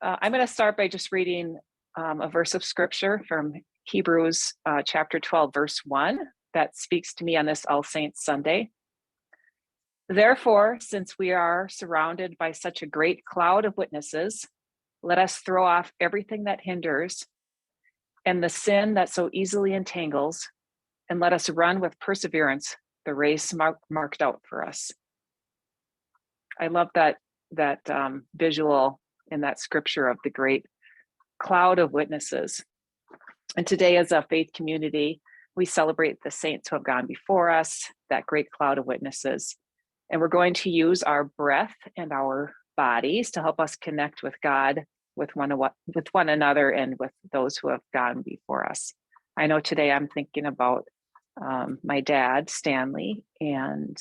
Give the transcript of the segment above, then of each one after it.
I'm going to start by just reading a verse of scripture from Hebrews chapter 12, verse 1, that speaks to me on this All Saints Sunday. Therefore, since we are surrounded by such a great cloud of witnesses, let us throw off everything that hinders and the sin that so easily entangles, and let us run with perseverance the race marked out for us. I love that visual in that scripture of the great cloud of witnesses. And today, as a faith community, we celebrate the saints who have gone before us, that great cloud of witnesses. And we're going to use our breath and our bodies to help us connect with God, with one another, and with those who have gone before us. I know today I'm thinking about my dad, Stanley, and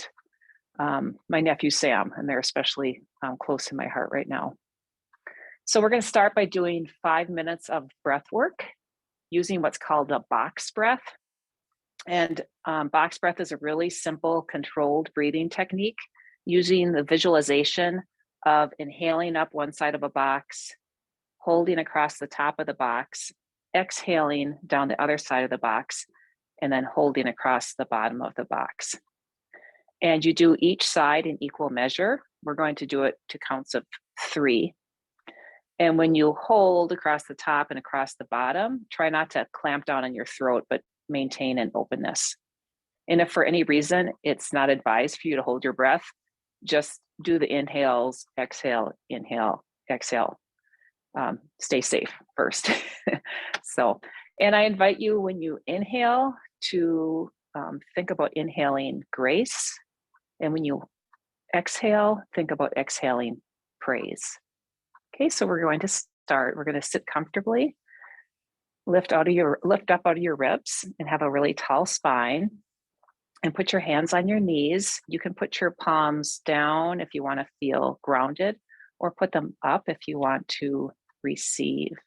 my nephew, Sam, and they're especially close to my heart right now. So we're going to start by doing 5 minutes of breath work using what's called a box breath. And box breath is a really simple, controlled breathing technique using the visualization of inhaling up one side of a box, holding across the top of the box, exhaling down the other side of the box, and then holding across the bottom of the box. And you do each side in equal measure. We're going to do it to counts of 3. And when you hold across the top and across the bottom, try not to clamp down on your throat, but maintain an openness. And if for any reason it's not advised for you to hold your breath, just do the inhales, exhale, inhale, exhale. Stay safe first. And I invite you, when you inhale, to think about inhaling grace. And when you exhale, think about exhaling praise. Okay, so we're going to start. We're going to sit comfortably, lift up out of your ribs, and have a really tall spine. And put your hands on your knees. You can put your palms down if you want to feel grounded, or put them up if you want to receive.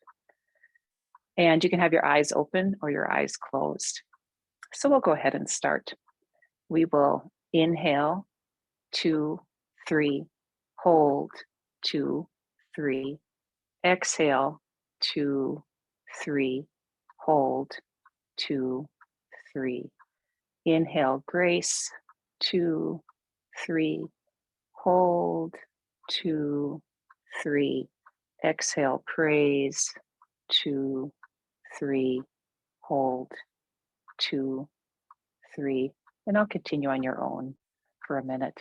And you can have your eyes open or your eyes closed. So we'll go ahead and start. We will inhale, 2, 3, hold, 2, 3, exhale, 2, 3, hold, 2, 3. Inhale, grace, 2, 3, hold, 2, 3, exhale, praise, 2, 3, hold, 2, 3, and I'll continue on your own for a minute.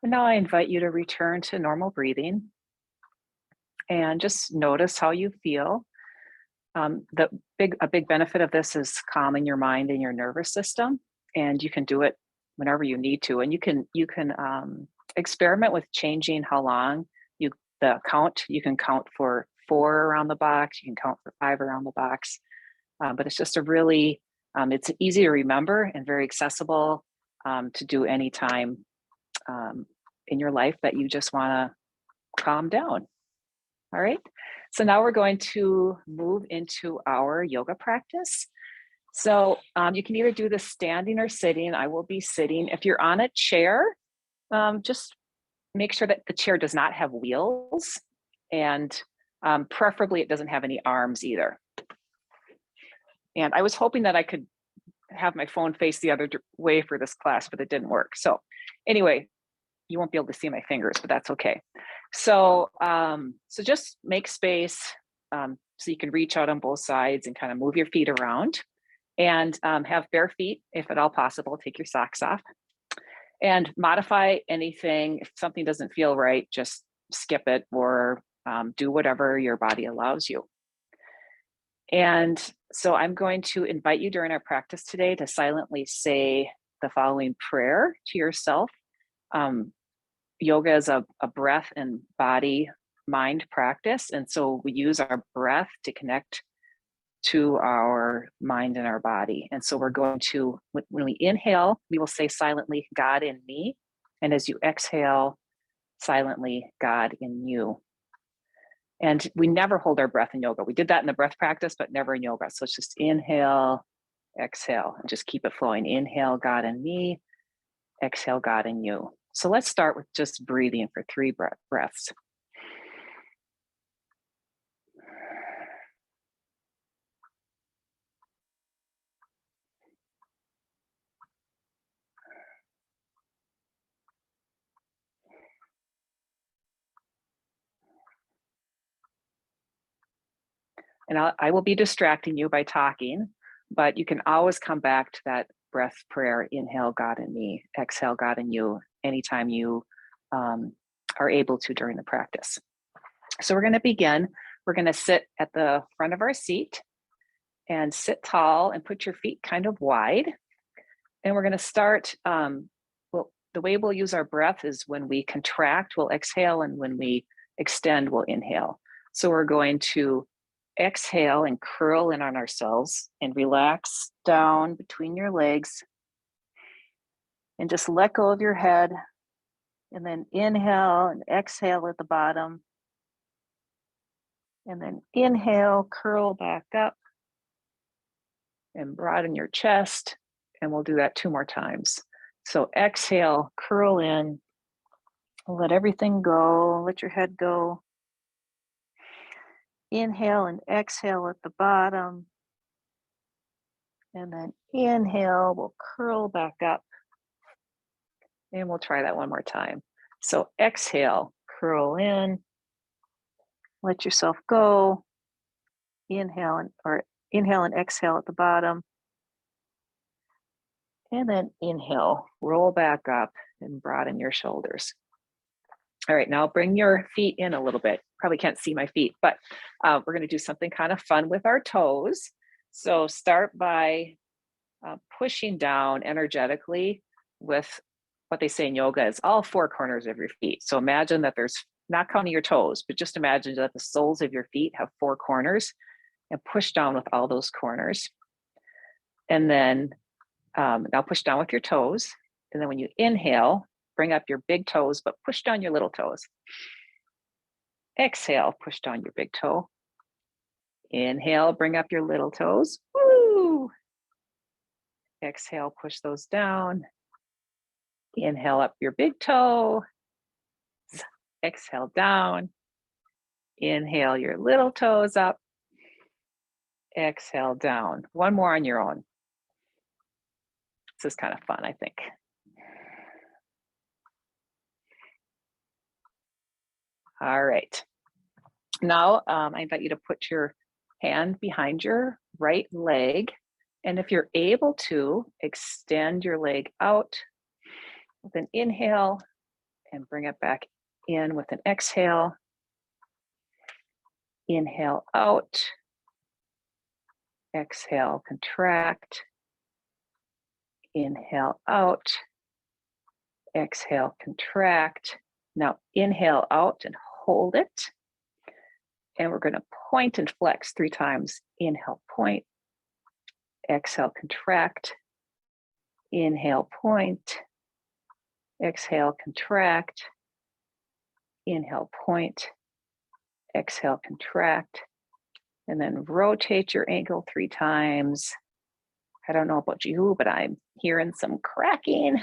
And now I invite you to return to normal breathing and just notice how you feel. A big benefit of this is calming your mind and your nervous system, and you can do it whenever you need to. And you can experiment with changing how long the count. You can count for 4 around the box. You can count for 5 around the box. But it's just it's easy to remember and very accessible to do anytime in your life that you just want to calm down. All right. So now we're going to move into our yoga practice. So you can either do this standing or sitting. I will be sitting. If you're on a chair, just make sure that the chair does not have wheels, and preferably it doesn't have any arms either. And I was hoping that I could have my phone face the other way for this class, but it didn't work. So anyway, you won't be able to see my fingers, but that's okay. So just make space so you can reach out on both sides and kind of move your feet around, and have bare feet if at all possible. Take your socks off. And modify anything. If something doesn't feel right, just skip it or do whatever your body allows you. And so I'm going to invite you during our practice today to silently say the following prayer to yourself. Yoga is a breath and body mind practice. And so we use our breath to connect to our mind and our body. And so we're going to, when we inhale, we will say silently, God in me. And as you exhale, silently, God in you. And we never hold our breath in yoga. We did that in the breath practice, but never in yoga. So it's just inhale, exhale, and just keep it flowing. Inhale, God in me. Exhale, God in you. So let's start with just breathing for 3 breaths. And I will be distracting you by talking, but you can always come back to that breath prayer, inhale, God in me, exhale, God in you, anytime you are able to during the practice. So we're going to begin. We're going to sit at the front of our seat and sit tall and put your feet kind of wide. And we're going to start, the way we'll use our breath is when we contract, we'll exhale, and when we extend, we'll inhale. So we're going to exhale and curl in on ourselves and relax down between your legs and just let go of your head, and then inhale and exhale at the bottom, and then inhale, curl back up and broaden your chest, and we'll do that 2 more times. So exhale, curl in, let everything go, let your head go. Inhale and exhale at the bottom. And then inhale, we'll curl back up. And we'll try that 1 more time. So exhale, curl in, let yourself go. Inhale and exhale at the bottom. And then inhale, roll back up and broaden your shoulders. All right, now bring your feet in a little bit. Probably can't see my feet, but we're going to do something kind of fun with our toes. So start by pushing down energetically with what they say in yoga is all 4 corners of your feet. So imagine that there's, not counting your toes, but just imagine that the soles of your feet have 4 corners, and push down with all those corners. And then now push down with your toes. And then when you inhale, bring up your big toes, but push down your little toes. Exhale, push down your big toe. Inhale, bring up your little toes. Woo! Exhale, push those down. Inhale up your big toe. Exhale down. Inhale your little toes up. Exhale down. 1 more on your own. This is kind of fun, I think. All right. Now I invite you to put your hand behind your right leg. And if you're able to, extend your leg out with an inhale and bring it back in with an exhale. Inhale out. Exhale, contract. Inhale out. Exhale, contract. Now inhale out and hold it. And we're going to point and flex 3 times. Inhale, point. Exhale, contract. Inhale, point. Exhale, contract. Inhale, point. Exhale, contract. And then rotate your ankle 3 times. I don't know about you, but I'm hearing some cracking.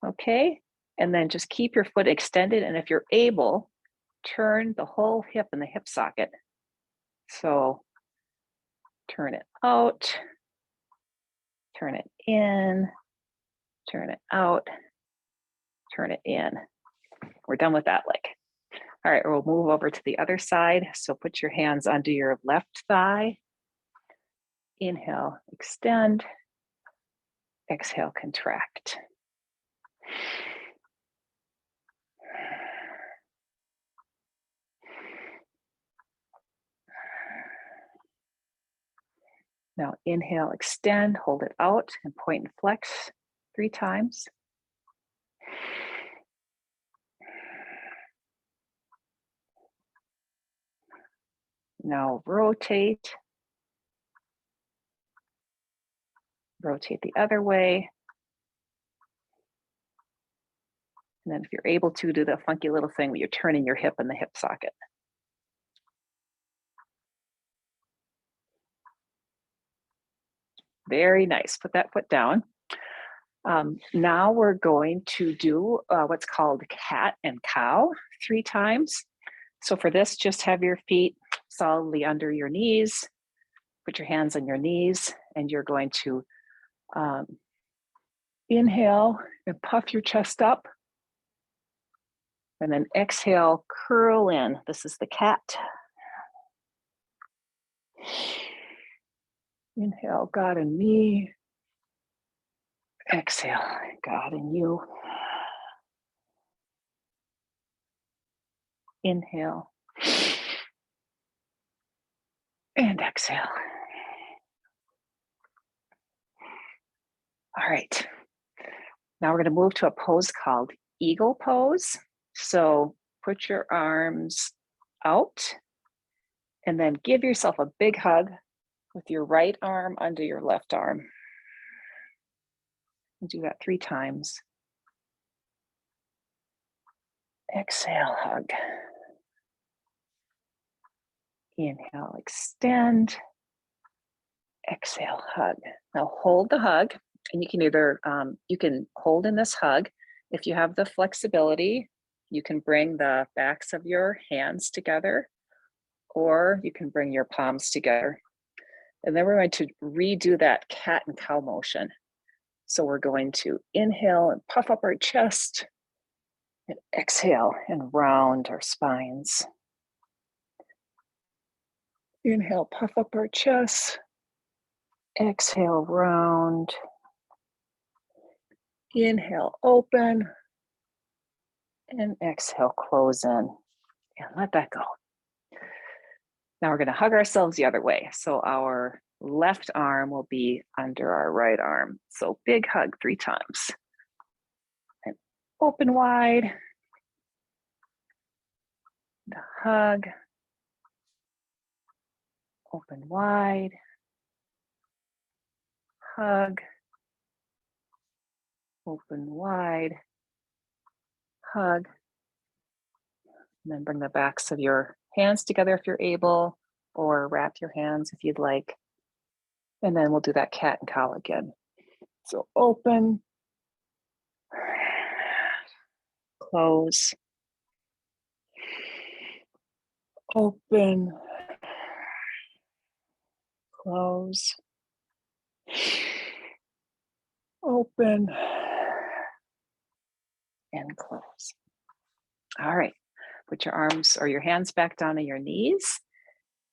Okay. And then just keep your foot extended. And if you're able, turn the whole hip in the hip socket. So turn it out, turn it in, turn it out, turn it in. We're done with that leg. All right, we'll move over to the other side. So put your hands under your left thigh. Inhale, extend. Exhale, contract. Now inhale, extend, hold it out, and point and flex 3 times. Now rotate. Rotate the other way. And then if you're able to, do the funky little thing where you're turning your hip in the hip socket. Very nice. Put that foot down. Now we're going to do what's called cat and cow 3 times. So for this, just have your feet solidly under your knees. Put your hands on your knees, and you're going to inhale and puff your chest up. And then exhale, curl in. This is the cat. Inhale, God and me. Exhale, God and you. Inhale. And exhale. All right. Now we're going to move to a pose called eagle pose. So put your arms out and then give yourself a big hug with your right arm under your left arm. And do that 3 times. Exhale, hug. Inhale, extend. Exhale, hug. Now hold the hug, and you can either, you can hold in this hug. If you have the flexibility, you can bring the backs of your hands together, or you can bring your palms together. And then we're going to redo that cat and cow motion. So we're going to inhale and puff up our chest, and exhale and round our spines. Inhale, puff up our chest. Exhale, round. Inhale, open. And exhale, close in. And let that go. Now we're going to hug ourselves the other way. So our left arm will be under our right arm. So big hug 3 times. And open wide. The hug. Open wide. Hug. Open wide. Hug. And then bring the backs of your hands together if you're able, or wrap your hands if you'd like. And then we'll do that cat and cow again. So open, close, open, close, open, and close. All right, put your arms or your hands back down on your knees.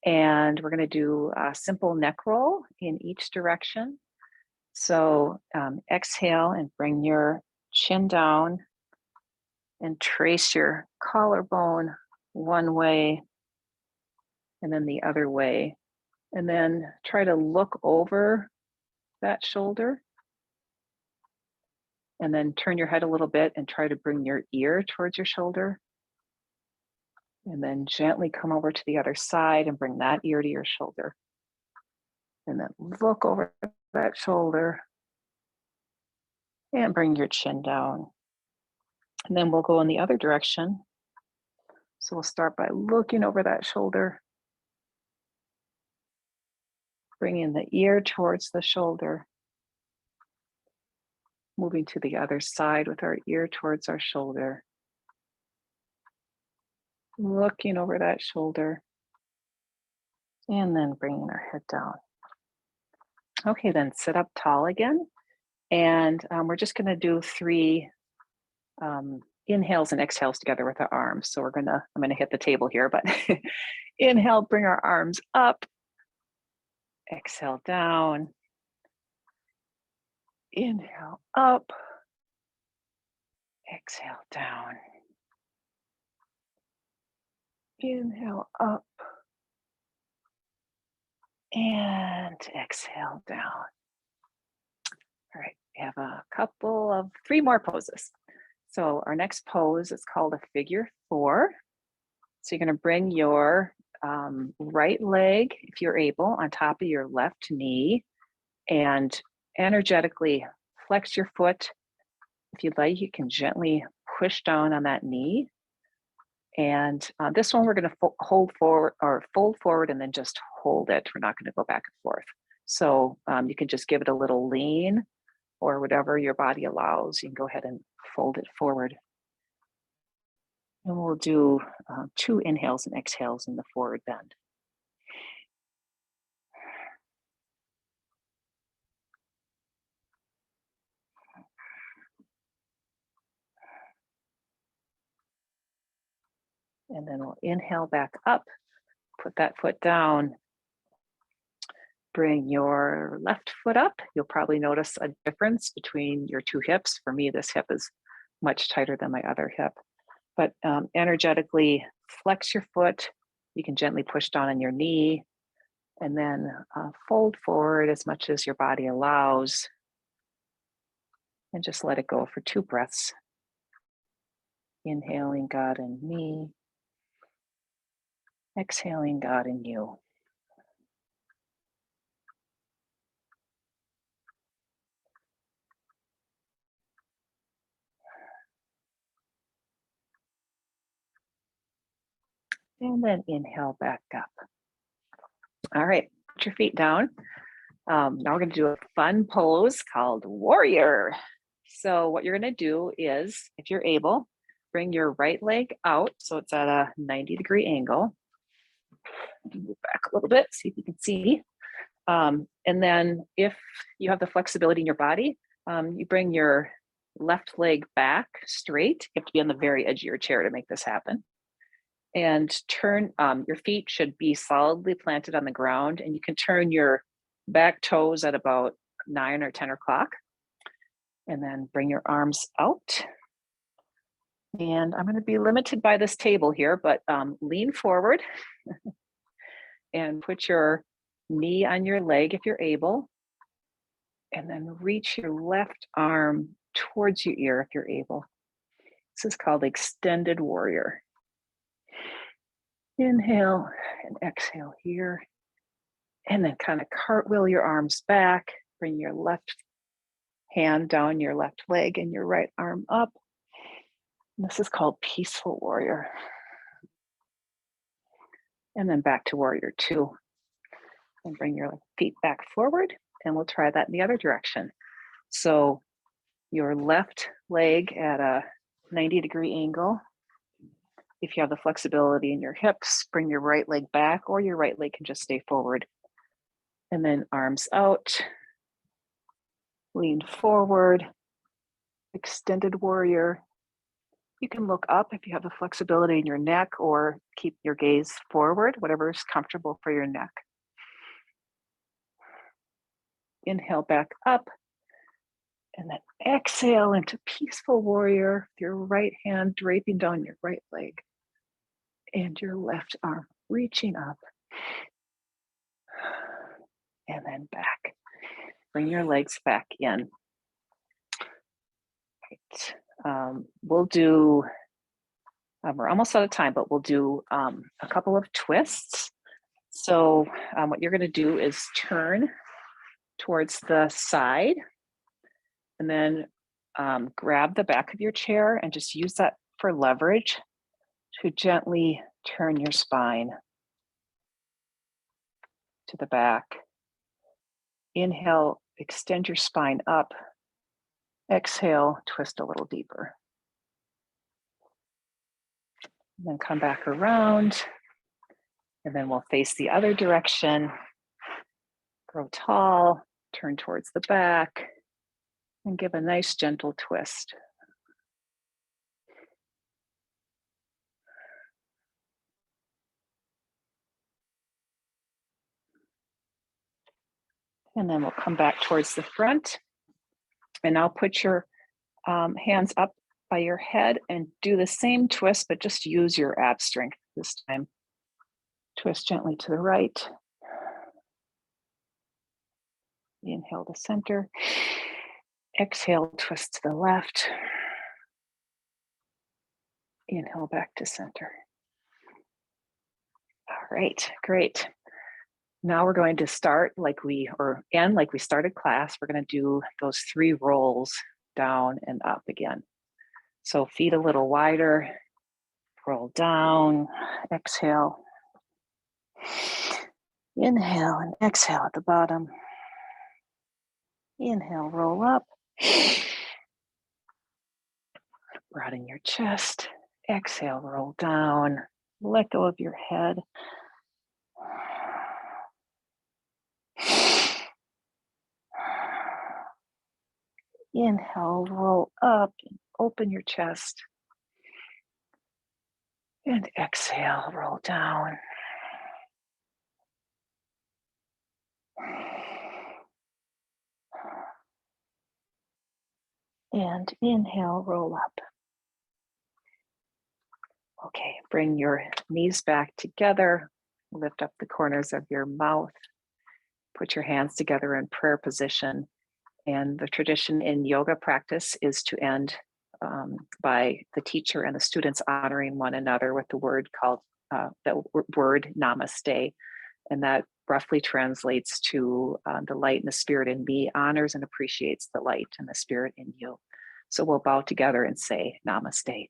And we're going to do a simple neck roll in each direction. So exhale and bring your chin down and trace your collarbone one way and then the other way. And then try to look over that shoulder. And then turn your head a little bit and try to bring your ear towards your shoulder. And then gently come over to the other side and bring that ear to your shoulder. And then look over that shoulder and bring your chin down. And then we'll go in the other direction. So we'll start by looking over that shoulder, bringing the ear towards the shoulder, moving to the other side with our ear towards our shoulder, looking over that shoulder, and then bringing our head down. Okay, then sit up tall again. And we're just gonna do 3 inhales and exhales together with our arms. So I'm gonna hit the table here, but inhale, bring our arms up. Exhale, down. Inhale, up. Exhale, down. Inhale, up. And exhale down. All right, we have three more poses. So our next pose is called a figure four. So you're going to bring your right leg, if you're able, on top of your left knee and energetically flex your foot. If you'd like, you can gently push down on that knee. And this one, we're going to hold forward or fold forward and then just hold it. We're not going to go back and forth. So you can just give it a little lean or whatever your body allows. You can go ahead and fold it forward. And we'll do 2 inhales and exhales in the forward bend. And then we'll inhale back up, put that foot down, bring your left foot up. You'll probably notice a difference between your 2 hips. For me, this hip is much tighter than my other hip. But energetically flex your foot. You can gently push down on your knee and then fold forward as much as your body allows. And just let it go for 2 breaths. Inhaling God and me. Exhaling God and you. And then inhale back up. All right, put your feet down. Now we're going to do a fun pose called warrior. So what you're going to do is, if you're able, bring your right leg out so it's at a 90-degree angle. Move back a little bit, see if you can see. And then if you have the flexibility in your body, you bring your left leg back straight. You have to be on the very edge of your chair to make this happen. And turn, your feet should be solidly planted on the ground, and you can turn your back toes at about 9 or 10 o'clock. And then bring your arms out. And I'm going to be limited by this table here, but lean forward and put your knee on your leg if you're able. And then reach your left arm towards your ear if you're able. This is called extended warrior. Inhale and exhale here. And then kind of cartwheel your arms back. Bring your left hand down your left leg and your right arm up. And this is called peaceful warrior. And then back to warrior 2. And bring your feet back forward. And we'll try that in the other direction. So your left leg at a 90-degree angle. If you have the flexibility in your hips, bring your right leg back, or your right leg can just stay forward. And then arms out, lean forward, extended warrior. You can look up if you have the flexibility in your neck, or keep your gaze forward, whatever is comfortable for your neck. Inhale back up, and then exhale into peaceful warrior, your right hand draping down your right leg. And your left arm reaching up. And then back. Bring your legs back in. Right. We'll do, we're almost out of time, but we'll do a couple of twists. So what you're going to do is turn towards the side and then grab the back of your chair and just use that for leverage to gently turn your spine to the back. Inhale, extend your spine up. Exhale, twist a little deeper. And then come back around. And then we'll face the other direction. Grow tall, turn towards the back, and give a nice gentle twist. And then we'll come back towards the front. And now put your hands up by your head and do the same twist, but just use your ab strength this time. Twist gently to the right. Inhale to center. Exhale, twist to the left. Inhale back to center. All right, great. Now we're going to start like we started class. We're going to do those 3 rolls down and up again. So feet a little wider, roll down, exhale. Inhale and exhale at the bottom. Inhale, roll up. Broaden your chest. Exhale, roll down. Let go of your head. Inhale, roll up, and open your chest. And exhale, roll down. And inhale, roll up. Okay, bring your knees back together. Lift up the corners of your mouth. Put your hands together in prayer position. And the tradition in yoga practice is to end by the teacher and the students honoring one another with the word called, the word namaste. And that roughly translates to the light and the spirit in me honors and appreciates the light and the spirit in you. So we'll bow together and say namaste.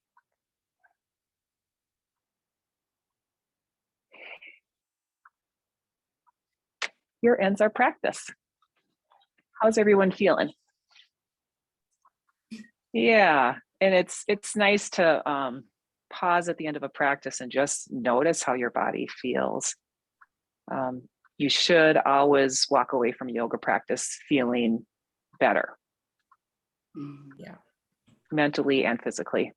Here ends our practice. How's everyone feeling? Yeah, and it's nice to pause at the end of a practice and just notice how your body feels. You should always walk away from yoga practice feeling better. Yeah. Mentally and physically.